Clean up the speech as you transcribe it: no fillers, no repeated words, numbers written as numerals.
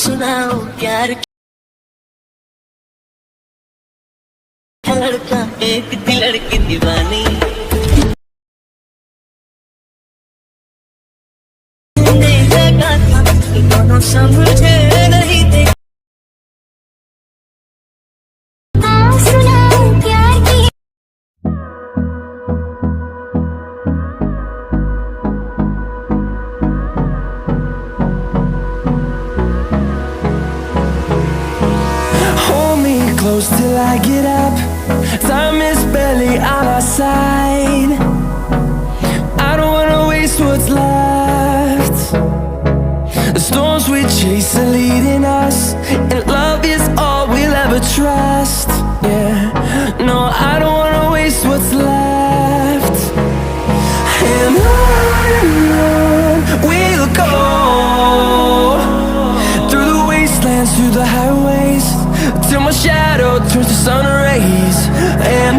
सुनाओ प्यार क्या लड़का एक थी लड़की दीवानी देखा था दोनों समझे नहीं थे सुनाओ प्यार की Close till I get up. Time is barely on our side. I don't wanna waste what's left. The storms we chase are leading us, and love is all we'll ever trust. Yeah, no, I don't wanna waste what's left. And on we'll go, through the wastelands, through the highways, till my shadow turns to sun rays. And